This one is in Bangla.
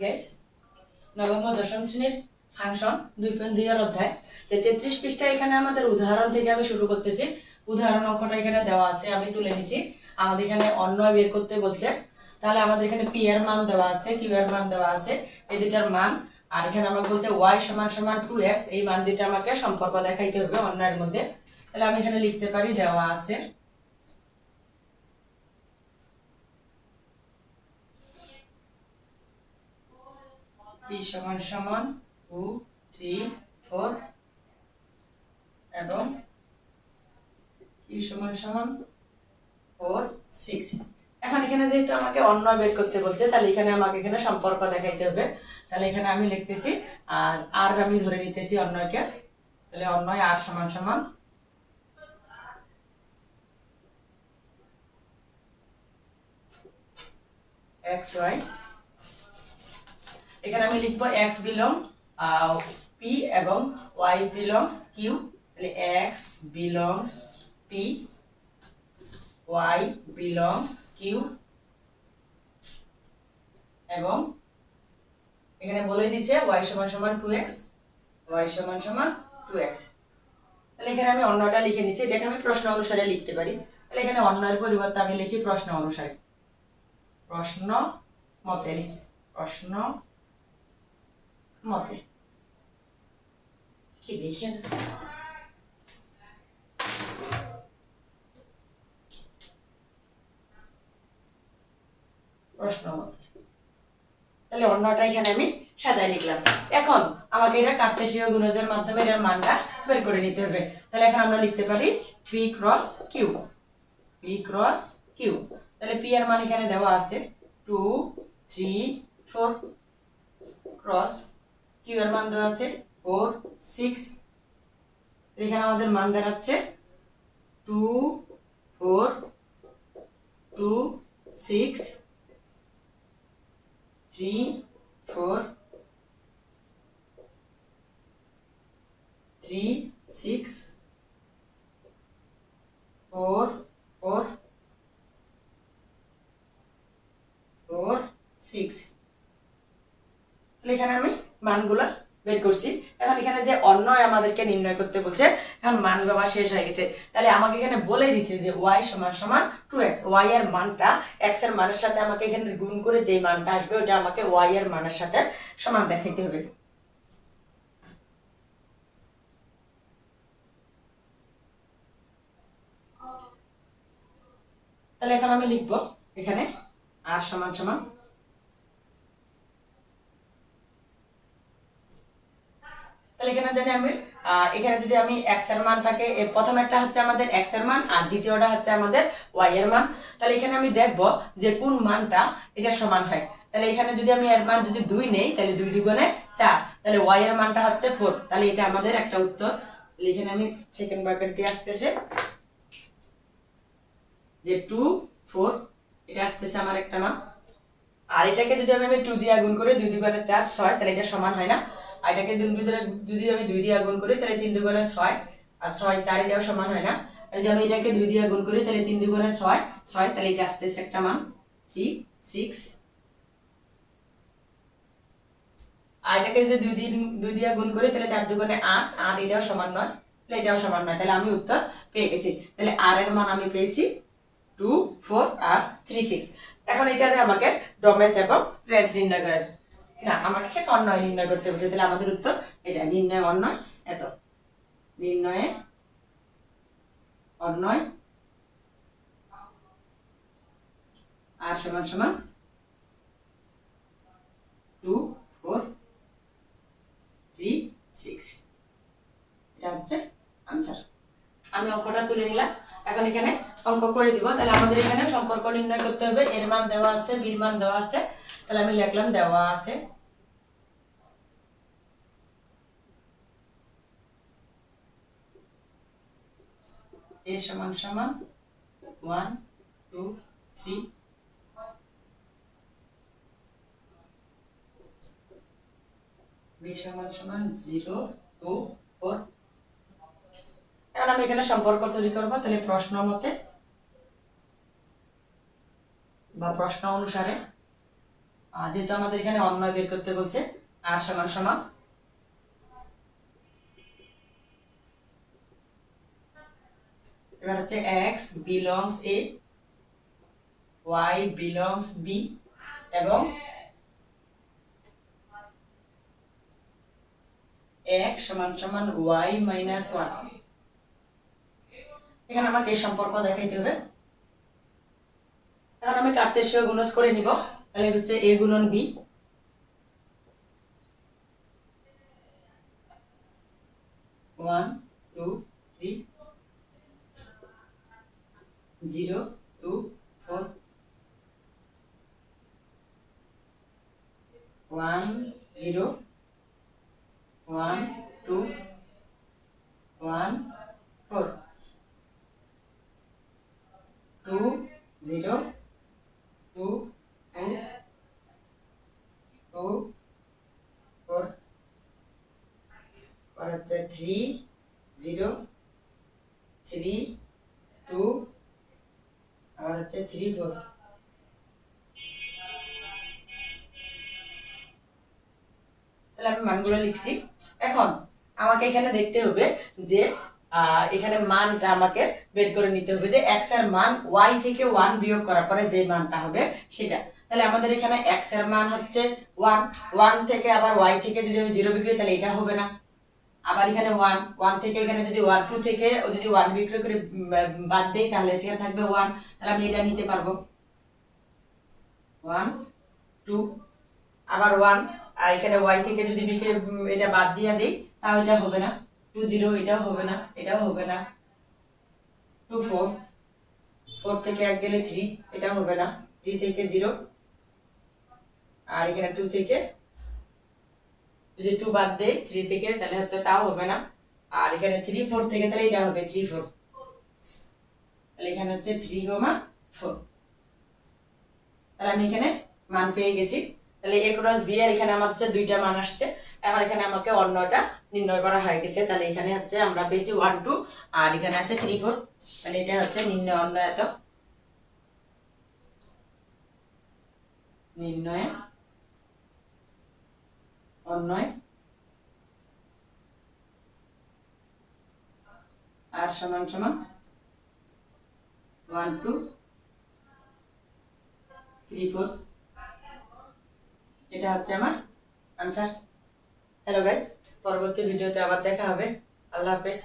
গাইস নবম ও দশম শ্রেণীর ফাংশন 2.2 এর অধ্যায় 33 পৃষ্ঠা এখানে আমাদের উদাহরণ থেকে আমি শুরু করতেছি। উদাহরণ অঙ্কটা এখানে দেওয়া আছে, আমি তুলে নিছি। আমাদের এখানে অন্যয় বের করতে বলছে, তাহলে আমাদের এখানে পি এর মান দেওয়া আছে, কিউ এর মান দেওয়া আছে, এই দুটার মান। আর এখানে আমাকে বলছে y = 2x, এই মান দুটো আমাকে সম্পর্ক দেখাইতে হবে অন্যয়ের মধ্যে। তাহলে আমি এখানে লিখতে পারি, দেওয়া আছে p = 2, 3, 4 এবং q = 4, 6। এখন এখানে যেহেতু আমাকে অন্যয় বের করতে বলছে, তাহলে এখানে আমাকে এখানে সম্পর্ক দেখাইতে হবে। তাহলে এখানে আমি লিখতেছি আর আমি ধরে নিতেছি অন্যয়কে। তাহলে অন্যয় r = xy। এখানে আমি লিখব x belong p এবং y belongs q। তাহলে x belongs p, y belongs q এবং এখানে বলে দিছে y = 2x, y = 2x। তাহলে এখানে আমি অন্যটা লিখে নিচ্ছি, এটাকে আমি প্রশ্ন অনুসারে লিখতে পারি। তাহলে এখানে অন্যের পরিবর্তে আমি লিখি প্রশ্ন অনুসারে, প্রশ্ন মতে লিখি, প্রশ্ন মতে কি দেখেন প্রশ্ন মতে। তাহলে অন্যটা এখানে আমি সাজাই লিখলাম। এখন আমাকে এটা কার্তেশীয় গুণজের মাধ্যমে এর মানটা বের করে নিতে হবে। তাহলে এখন আমরা লিখতে পারি p × q, p × q। তাহলে p এর মান এখানে দেওয়া আছে 2, 3, 4 ক্রস q এর মান দেওয়া আছে 4, 6। এখানে আমাদের মান দাঁড়াচ্ছে 2, 4, 2, 6, 3, 4, 3, 6, 4, 4, 4, 6। তাহলে এখানে আমি মানগুলা বের করছি। এখন এখানে যে অন্যয় আমাদেরকে নির্ণয় করতে বলছে, এখন মানগুলো আমার শেষ হয়ে গেছে। তাহলে আমাকে এখানে বলে দিছে যে y = 2x, y এর মানটা x এর মানের সাথে আমাকে এখানে গুণ করে যে মানটা আসবে ওটা আমাকে y এর মানের সাথে সমান দেখাইতে হবে। তাহলে এখন আমি লিখব এখানে r = তাহলে এখানে জানি আমি এখানে যদি আমি x এর মানটাকে, প্রথম একটা হচ্ছে আমাদের x এর মান আর দ্বিতীয়টা হচ্ছে আমাদের y এর মান। তাহলে এখানে আমি দেখব যে কোন মানটা এটা সমান হয়। তাহলে এখানে যদি আমি এর মান যদি 2 নেই, তাহলে 2 × 4, তাহলে y এর মানটা হচ্ছে 4। তাহলে এটা আমাদের একটা উত্তর। তাহলে এখানে আমি সেকেন্ড ব্র্যাকেট দিয়ে আসতেছে যে 2, 4, এটা আসতেছে আমার একটা মান। আর এটাকে যদি আমি 2 দিয়ে গুণ করি, 2 × 4 6, তাহলে এটা সমান হয় না। আর এটাকে যদি আমি 2 দিয়ে গুণ করি, তাহলে 3 × 6 আর 6 4, এটাও সমান হয় না। যদি আমি এটাকে 2 দিয়ে গুণ করি, তাহলে 3 × 6 6, তাহলে এটা আসতেছে একটা মান 3, 6। আর এটাকে যদি 2 দিয়ে গুণ করি, তাহলে 4 × 8 8, এটাও সমান নয়, তাহলে এটাও সমান নয়। তাহলে আমি উত্তর পেয়ে গেছি। তাহলে আর এর মান আমি পেয়েছি 2, 4 আর 3, 6। এখন এটাতে আমাকে ডোমেজ এবং রেঞ্জ নির্ণয় করেন না, আমাকে এখানে অন্যয় নির্ণয় করতে বলছে। তাহলে আমাদের উত্তর এটা, নির্ণয় অন্যয় এত, নির্ণয়ে অন্যয় আর = 2, 4, 3, 6। এটা হচ্ছে আনসার। আমি অঙ্কটা তুলে নিলাম, এখন এখানে অঙ্ক করে দিব। তাহলে আমাদের এখানে সম্পর্ক নির্ণয় করতে হবে, এর মান দেওয়া আছে, বির মান দেওয়া আছে। তাহলে আমি লিখলাম দেওয়া আছে a = 1, 2, 3, b = 0, 2, 4। এখন আমি এখানে সম্পর্ক তৈরি করব। তাহলে প্রশ্ন মতে বা প্রশ্ন অনুসারে যেহেতু আমাদের এখানে অন্যয় বের করতে বলছে, আর সমান সমান এবার হচ্ছে x belongs a, y belongs b এবং x সমান সমান y মাইনাস 1। এখানে আমাকে এই সম্পর্ক দেখাইতে হবে। এখন আমি কার্তেশীয় গুণজ করে নিব। তাহলে হচ্ছে a গুণন b, 1 2 3 0 2 4 1 0 1 2 1 4 2 0 2 2 2 4 और হচ্ছে 3 0 3 2 আর হচ্ছে 3 4। তাহলে আমি মানগুলো লিখছি। এখন আমাকে এখানে দেখতে হবে যে এখানে মানটা আমাকে বের করে নিতে হবে যে x এর মান y থেকে 1 বিয়োগ করার পরে যে মানটা হবে সেটা। তাহলে আমাদের এখানে x এর মান হচ্ছে 1, 1 থেকে আবার y থেকে যদি আমি 0 বিক্রি তাহলে এটা হবে না। আবার এখানে 1, 1 থেকে এখানে যদি 1 2 থেকে যদি 1 বিক্রি করে বাদ দেই তাহলে সেখানে থাকবে 1, তাহলে আমি এটা নিতে পারবো 1 2। আবার 1 আর এখানে y থেকে যদি এটা বাদ দিয়ে দেই তাও এটা হবে না। 2 0 এটাও হবে না, এটাও হবে না। 2 4, 4 থেকে 1 গেলে 3, এটাও হবে না। 3 থেকে 0 আর এখানে 2 থেকে যদি 2 বাদ দেই 3 থেকে তাহলে হচ্ছে তাও হবে না। আর এখানে 3 4 থেকে তাহলে এটা হবে 3 4, তাহলে এখানে হচ্ছে 3, 4। তাহলে আমি এখানে মান পেয়ে গেছি। তাহলে a ক্রস b এর এখানে আমার হচ্ছে দুইটা মান আসছে। এখন এখানে আমাকে অন্যটা নির্ণয় করা হয়ে গেছে। তাহলে এখানে হচ্ছে আমরা পেয়েছি 1 2 আর এখানে আছে 3 4। তাহলে এটা হচ্ছে নির্ণয় অন্যয়ত, নির্ণয় অন্যয় আর সমান সমান 1 2 3 4। এটা হচ্ছে আমার আনসার। হ্যালো গাইস, পরবর্তী ভিডিওতে আবার দেখা হবে। আল্লাহ হাফেজ।